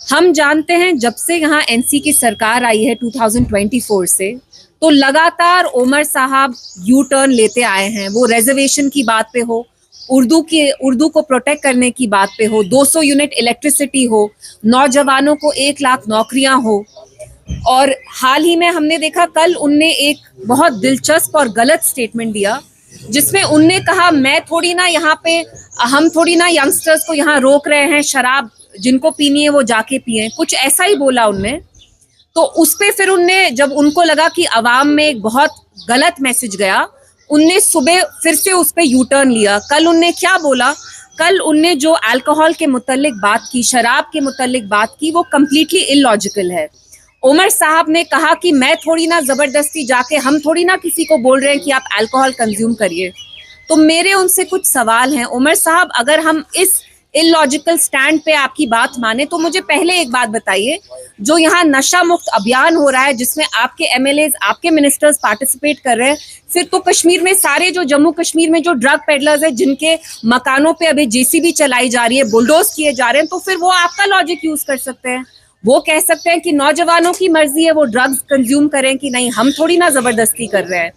हम जानते हैं जब से यहाँ एनसी की सरकार आई है 2024 से, तो लगातार ओमर साहब यू टर्न लेते आए हैं। वो रिजर्वेशन की बात पे हो, उर्दू को प्रोटेक्ट करने की बात पे हो, 200 यूनिट इलेक्ट्रिसिटी हो, नौजवानों को 1 लाख नौकरियां हो। और हाल ही में हमने देखा, कल उनने एक बहुत दिलचस्प और गलत स्टेटमेंट दिया जिसमें उनने कहा मैं थोड़ी ना यहाँ पे, हम थोड़ी ना यंगस्टर्स को यहाँ रोक रहे हैं, शराब जिनको पीनी है वो जाके पिए, कुछ ऐसा ही बोला उनने। तो उस पे फिर उनने, जब उनको लगा कि अवाम में एक बहुत गलत मैसेज गया, उनने सुबह फिर से उस पे यू टर्न लिया। कल उनने क्या बोला, कल उनने जो अल्कोहल के मुतालिक बात की, शराब के मुतालिक बात की, वो कम्प्लीटली इलॉजिकल है। उमर साहब ने कहा कि मैं थोड़ी ना जबरदस्ती जाके, हम थोड़ी ना किसी को बोल रहे हैं कि आप अल्कोहल कंज्यूम करिए। तो मेरे उनसे कुछ सवाल हैं, उमर साहब, अगर हम इस इलॉजिकल स्टैंड पे आपकी बात माने तो मुझे पहले एक बात बताइए, जो यहाँ नशा मुक्त अभियान हो रहा है जिसमें आपके एमएलए, आपके मिनिस्टर्स पार्टिसिपेट कर रहे हैं, फिर तो कश्मीर में सारे जो जम्मू कश्मीर में जो ड्रग पेडलर्स हैं जिनके मकानों पे अभी जेसीबी चलाई जा रही है, बुलडोज किए जा रहे हैं, तो फिर वो आपका लॉजिक यूज कर सकते हैं। वो कह सकते हैं कि नौजवानों की मर्जी है वो ड्रग्स कंज्यूम करें कि नहीं, हम थोड़ी ना जबरदस्ती कर रहे हैं।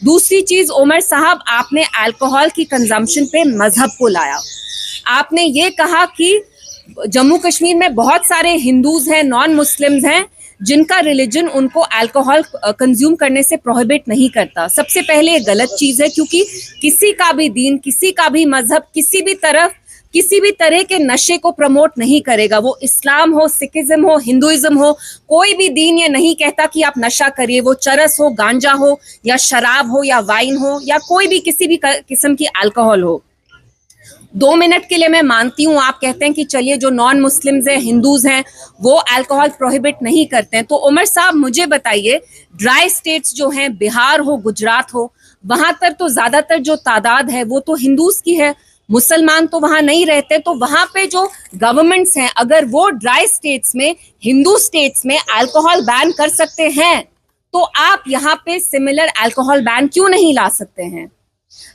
दूसरी चीज, उमर साहब, आपने अल्कोहल की कंजम्पशन पे मजहब को लाया। आपने ये कहा कि जम्मू कश्मीर में बहुत सारे हिंदूज हैं, नॉन मुस्लिम्स हैं, जिनका रिलीजन उनको अल्कोहल कंज्यूम करने से प्रोहिबिट नहीं करता। सबसे पहले ये गलत चीज है, क्योंकि किसी का भी दीन, किसी का भी मजहब, किसी भी तरह के नशे को प्रमोट नहीं करेगा। वो इस्लाम हो, सिखिज्म हो, हिंदुइज्म हो, कोई भी दीन ये नहीं कहता कि आप नशा करिए। वो चरस हो, गांजा हो, या शराब हो, या वाइन हो, या कोई भी किसी भी किस्म की अल्कोहल हो। 2 मिनट के लिए मैं मानती हूँ, आप कहते हैं कि चलिए जो नॉन मुस्लिम्स हैं, हिंदूज हैं, वो अल्कोहल प्रोहिबिट नहीं करते हैं। तो उमर साहब मुझे बताइए, ड्राई स्टेट्स जो हैं, बिहार हो, गुजरात हो, वहां पर तो ज्यादातर जो तादाद है वो तो हिंदूज की है, मुसलमान तो वहां नहीं रहते। तो वहां पे जो गवर्नमेंट्स हैं, अगर वो ड्राई स्टेट्स में, हिंदू स्टेट्स में अल्कोहल बैन कर सकते हैं, तो आप यहाँ पे सिमिलर अल्कोहल बैन क्यों नहीं ला सकते हैं?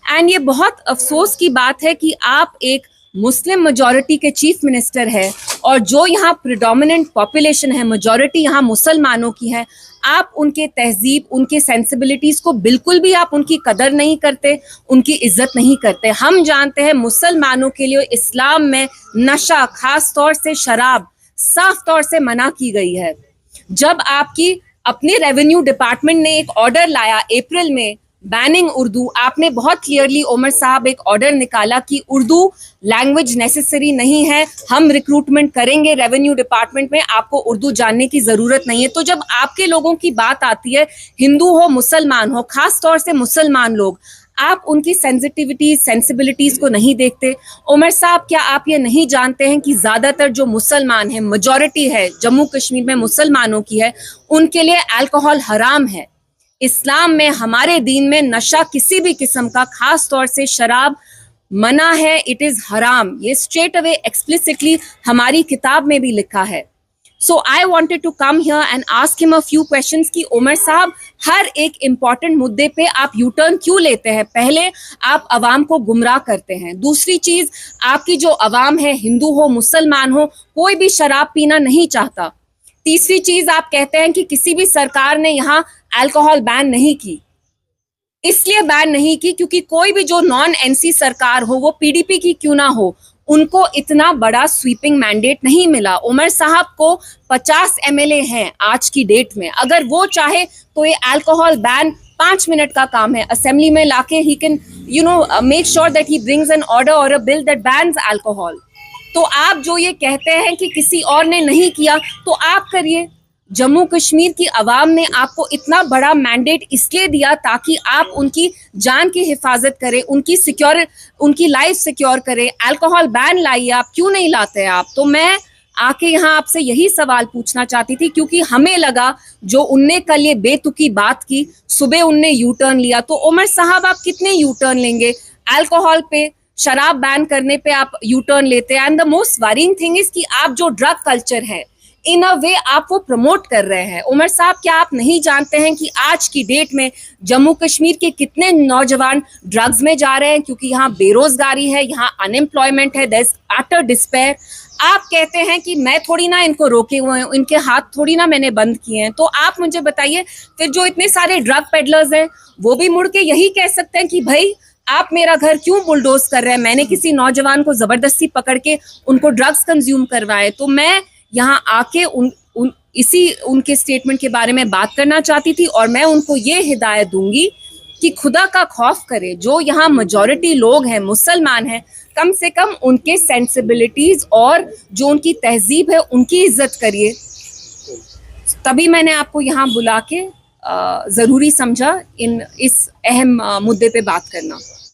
एंड ये बहुत अफसोस की बात है कि आप एक मुस्लिम मेजॉरिटी के चीफ मिनिस्टर है, और जो यहाँ प्रिडोमिनेंट पॉपुलेशन है, मेजॉरिटी यहाँ मुसलमानों की है, आप उनके तहजीब, उनके सेंसिबिलिटीज को बिल्कुल भी आप उनकी कदर नहीं करते, उनकी इज्जत नहीं करते। हम जानते हैं मुसलमानों के लिए इस्लाम में नशा, खास तौर से शराब, साफ तौर से मना की गई है। जब आपकी अपने रेवेन्यू डिपार्टमेंट ने एक ऑर्डर लाया अप्रैल में बैनिंग उर्दू, आपने बहुत क्लियरली उमर साहब एक ऑर्डर निकाला कि उर्दू लैंग्वेज नेसेसरी नहीं है, हम रिक्रूटमेंट करेंगे रेवेन्यू डिपार्टमेंट में, आपको उर्दू जानने की जरूरत नहीं है। तो जब आपके लोगों की बात आती है, हिंदू हो, मुसलमान हो, खास तौर से मुसलमान लोग, आप उनकी सेंसिटिविटीज, सेंसिबिलिटीज को नहीं देखते। उमर साहब, क्या आप ये नहीं जानते हैं कि ज्यादातर जो मुसलमान है, मेजॉरिटी है जम्मू कश्मीर में मुसलमानों की है, उनके लिए अल्कोहल हराम है। इस्लाम में, हमारे दीन में नशा किसी भी किस्म का, खास तौर से शराब, मना है, इट इज हराम। ये स्ट्रेट अवे एक्सप्लिसिटली हमारी किताब में भी लिखा है। So I wanted to come here and ask him a few questions कि उमर साहब, हर एक इंपॉर्टेंट मुद्दे पे आप यू टर्न क्यों लेते हैं? पहले आप अवाम को गुमराह करते हैं, दूसरी चीज, आपकी जो अवाम है, हिंदू हो, मुसलमान हो, कोई भी शराब पीना नहीं चाहता। तीसरी चीज, आप कहते हैं कि किसी भी सरकार ने यहाँ अल्कोहल बैन नहीं की। इसलिए बैन नहीं की क्योंकि कोई भी जो नॉन एनसी सरकार हो, वो पीडीपी की क्यों ना हो, उनको इतना बड़ा स्वीपिंग मैंडेट नहीं मिला। उमर साहब को 50 एमएलए हैं आज की डेट में, अगर वो चाहे तो ये अल्कोहल बैन 5 मिनट का काम है, असेंबली में लाके he can make sure that he brings an order और a bill that bans alcohol. तो आप जो ये कहते हैं कि किसी और ने नहीं किया, तो आप करिए। जम्मू कश्मीर की आवाम ने आपको इतना बड़ा मैंडेट इसलिए दिया ताकि आप उनकी जान की हिफाजत करें, उनकी लाइफ सिक्योर करें। अल्कोहल बैन लाइए, आप क्यों नहीं लाते हैं आप? तो मैं आके यहाँ आपसे यही सवाल पूछना चाहती थी, क्योंकि हमें लगा जो उनने कल ये बेतुकी बात की, सुबह उनने यू टर्न लिया, तो उमर साहब आप कितने यू टर्न लेंगे? अल्कोहल पे, शराब बैन करने पे आप यू टर्न लेते हैं। And the most worrying thing is कि आप जो ड्रग कल्चर है, इन अ वे आप वो प्रमोट कर रहे हैं। उमर साहब, क्या आप नहीं जानते हैं कि आज की डेट में जम्मू कश्मीर के कितने नौजवान ड्रग्स में जा रहे हैं, क्योंकि यहाँ बेरोजगारी है, यहाँ अनएम्प्लॉयमेंट है, देयर इज अटर डिस्पेयर। आप कहते हैं कि मैं थोड़ी ना इनको रोके हुए हैं, इनके हाथ थोड़ी ना मैंने बंद किए हैं। तो आप मुझे बताइए, फिर जो इतने सारे ड्रग पेडलर्स हैं वो भी मुड़ के यही कह सकते हैं कि भाई आप मेरा घर क्यों बुलडोज कर रहे हैं, मैंने किसी नौजवान को जबरदस्ती पकड़ के उनको ड्रग्स कंज्यूम करवाए। तो मैं यहाँ आके उनके स्टेटमेंट के बारे में बात करना चाहती थी, और मैं उनको ये हिदायत दूंगी कि खुदा का खौफ करे। जो यहाँ मेजॉरिटी लोग हैं, मुसलमान हैं, कम से कम उनके सेंसिबिलिटीज और जो उनकी तहजीब है उनकी इज्जत करिए। तभी मैंने आपको यहाँ बुला के जरूरी समझा इस अहम मुद्दे पे बात करना।